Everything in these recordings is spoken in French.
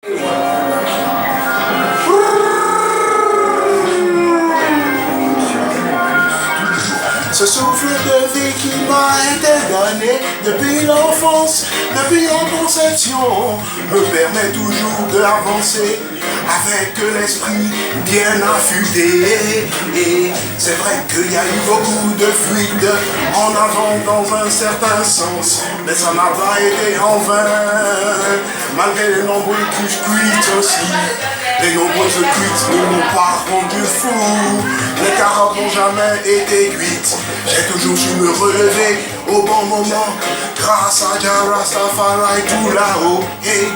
Ce souffle de vie qui m'a été donné depuis l'enfance, depuis la conception, me permet toujours d'avancer avec l'esprit bien affûté. Et c'est vrai qu'il y a eu beaucoup de fuites en avant dans un certain sens, mais ça n'a pas été en vain, malgré les nombreuses cuites aussi. Les nombreuses cuites ne m'ont pas rendu fou, les carottes n'ont jamais été cuites. J'ai toujours su me relever au bon moment, grâce à Jah Rastafari tout là-haut, et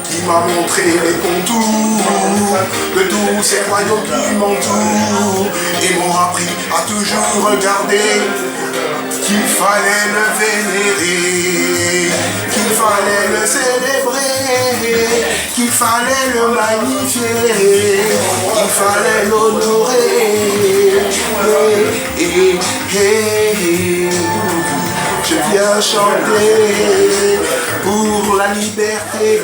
qui m'a montré les contours de tous ces royaumes qui m'entourent, et m'ont appris à toujours regarder qu'il fallait le vénérer, qu'il fallait le célébrer, qu'il fallait le magnifier, qu'il fallait l'honorer. Je viens chanter pour la liberté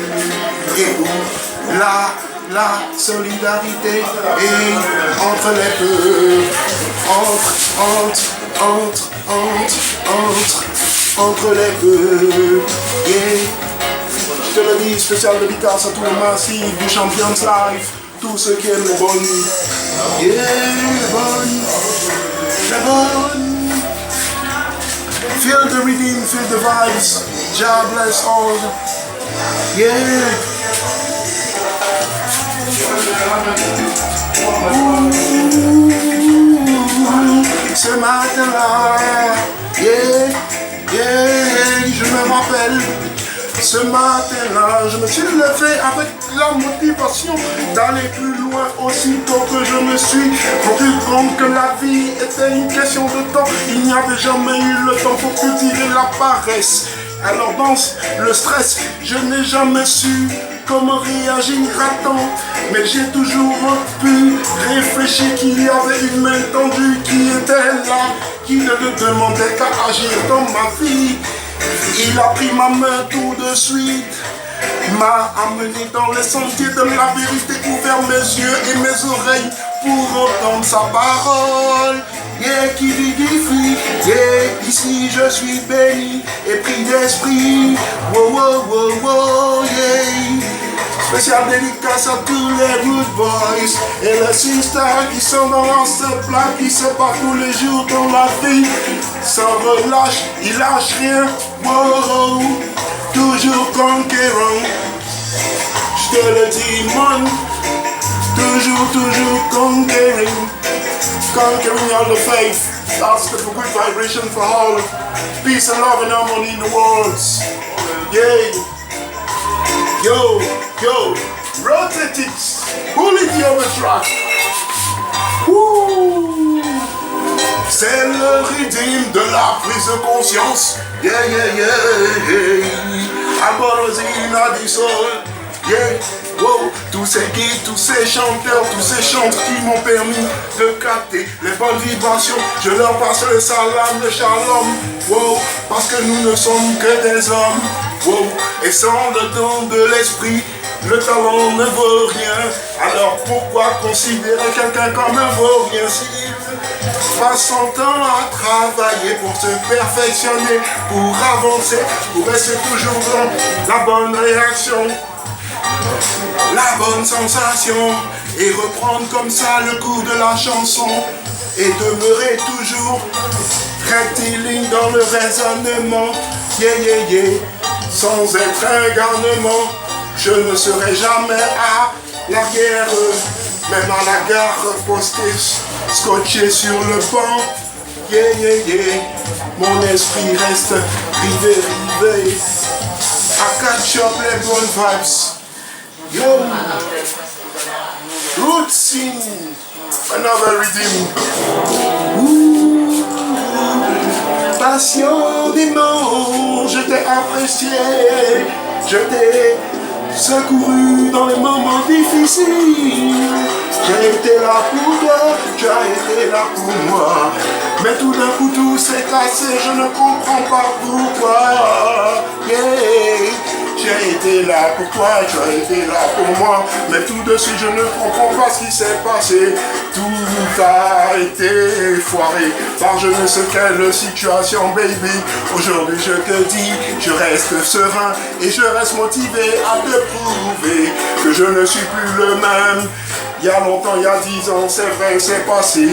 et pour la solidarité et entre les peuples, entre les peuples. Yeah. Je te le dis, spécial dédicace à tout le massif du Champions Live, tous ceux qui aiment le bon. Yeah, le bon. Feel the rhythm, feel the vibes. God bless all. Yeah. Ce matin-là, je me rappelle. Ce matin-là, je me suis levé avec la motivation d'aller plus loin aussitôt que je me suis rendu compte que la vie était une question de temps. Il n'y avait jamais eu le temps pour cultiver la paresse. Alors dans le stress, je n'ai jamais su comment réagir à temps. Mais j'ai toujours pu réfléchir qu'il y avait une main tendue qui était là, qui ne demandait qu'à agir dans ma vie. Il a pris ma main tout de suite, m'a amené dans les sentiers de la vérité, ouvert mes yeux et mes oreilles pour entendre sa parole. Yeah, qui vivifie, yeah, ici je suis béni et pris d'esprit. Wow, wow, wow, wow, yeah. Spécial dédicace à tous les good boys et les sisters qui sont dans ce plat, qui se battent tous les jours dans la vie. Sans relâche, ils lâchent rien. Wow, toujours conquérant. Je te le dis, man. Toujours conquering. Conquering all the faith. That's the good vibration for all. Peace and love and harmony in the world. Yeah. Yo, rotate it, pull it on the track. Woo. C'est le rythme de la prise de conscience. Yeah. Abolosina du sol. Yeah, wow. Tous ces guides, tous ces chanteurs, tous ces chants qui m'ont permis de capter les bonnes vibrations. Je leur passe le salam, le shalom. Wow, parce que nous ne sommes que des hommes. Wow. Et sans le don de l'esprit, le talent ne vaut rien. Alors pourquoi considérer quelqu'un comme un vaurien s'il passe son temps à travailler pour se perfectionner, pour avancer, pour rester toujours dans la bonne réaction, la bonne sensation, et reprendre comme ça le cours de la chanson, et demeurer toujours rectiligne dans le raisonnement. Yeah. Sans être un garnement, je ne serai jamais à la guerre, même à la gare posté, scotché sur le banc. Yeah. Mon esprit reste rivé. I catch up les bonnes vibes. Yo, root sing, another rhythm. Passionnément, je t'ai apprécié, je t'ai secouru dans les moments difficiles. J'ai été là pour toi, tu as été là pour moi. Mais tout d'un coup tout s'est cassé, je ne comprends pas pourquoi. Yeah. j'ai été là pour toi, tu as été là pour moi. Mais tout de suite, je ne comprends pas ce qui s'est passé. Tout a été foiré par je ne sais quelle situation, baby. Aujourd'hui, je te dis, je reste serein et je reste motivé à te prouver que je ne suis plus le même. Il y a longtemps, il y a 10 ans, c'est vrai, c'est passé.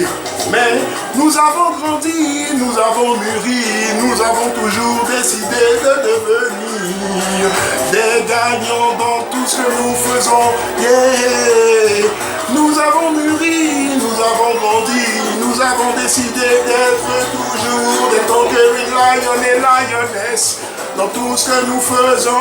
Mais nous avons grandi, nous avons mûri, nous avons toujours décidé de devenir des gagnants dans tout ce que nous faisons. Yeah. Nous avons mûri, nous avons grandi, nous avons décidé d'être toujours des conquering lions et lioness dans tout ce que nous faisons.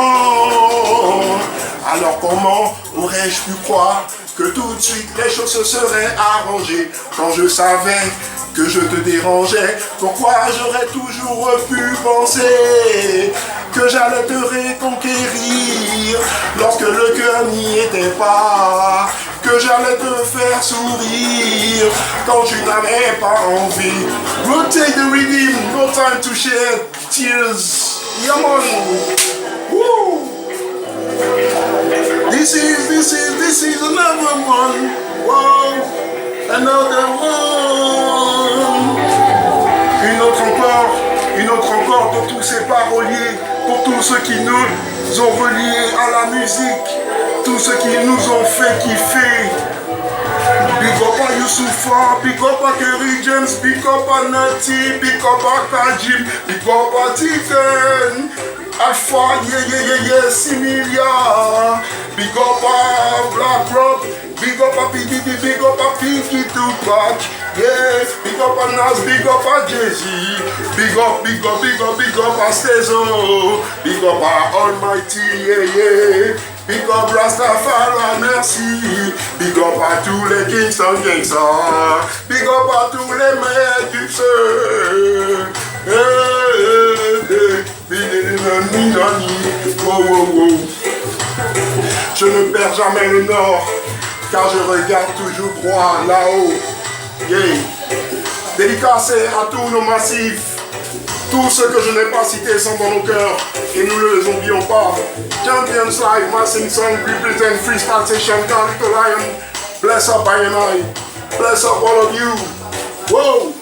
Alors comment aurais-je pu croire que tout de suite les choses se seraient arrangées quand je savais que je te dérangeais? Pourquoi j'aurais toujours pu penser que j'allais te reconquérir lorsque le cœur n'y était pas, que j'allais te faire sourire quand tu n'avais pas envie? Rotate the rhythm, no time to share tears. Yeah, man. Woo. This is another one. Whoa, another one. Une autre encore pour tous ces paroliers, pour tous ceux qui nous ont reliés à la musique, tous ceux qui nous ont fait kiffer. Big up à Youssoufa, big up à Kerry James, big up à Nati, big up à Kajim, big up à Titan, Alpha, yeah, Similia, big up à Black Rock, big up à PDD, big up à Pinky Tupac, yeah, big up à Nas, big up à Jay-Z, big up à Stezo, big up à Almighty, yeah. Big up Rastafari, merci. Big up à tous les Kingston Gangsters. Big up à tous les mecs du feu. Je ne perds jamais le nord, car je regarde toujours droit là-haut. Yeah. Dédicacé à tous nos massifs. Tous ceux que je n'ai pas cités sont dans nos cœurs et nous ne les oublions pas. Champions Live, Massing Song, represent Freestyle Session, Carlito Lion. Bless up I and I. Bless up all of you. Whoa!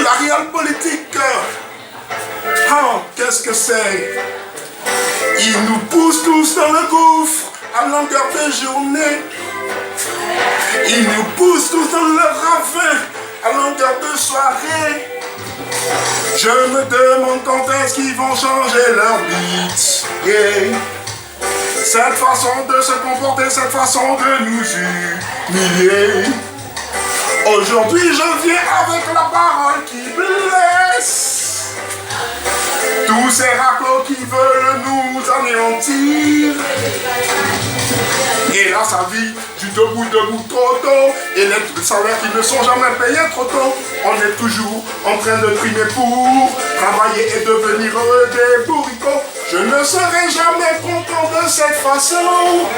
La réelle politique. Ah, qu'est-ce que c'est? Ils nous poussent tous dans le gouffre à longueur de journée. Ils nous poussent tous dans le ravin à longueur de soirée. Je me demande quand est-ce qu'ils vont changer leur beat. Yeah. Cette façon de se comporter, cette façon de nous humilier. Aujourd'hui je viens avec la parole qui blesse. Tous ces raclos qui veulent nous anéantir. Et là, ça vit du debout trop tôt. Et les salaires qui ne sont jamais payés trop tôt. On est toujours en train de primer pour travailler et devenir des bourricots. Je ne serai jamais content de cette façon.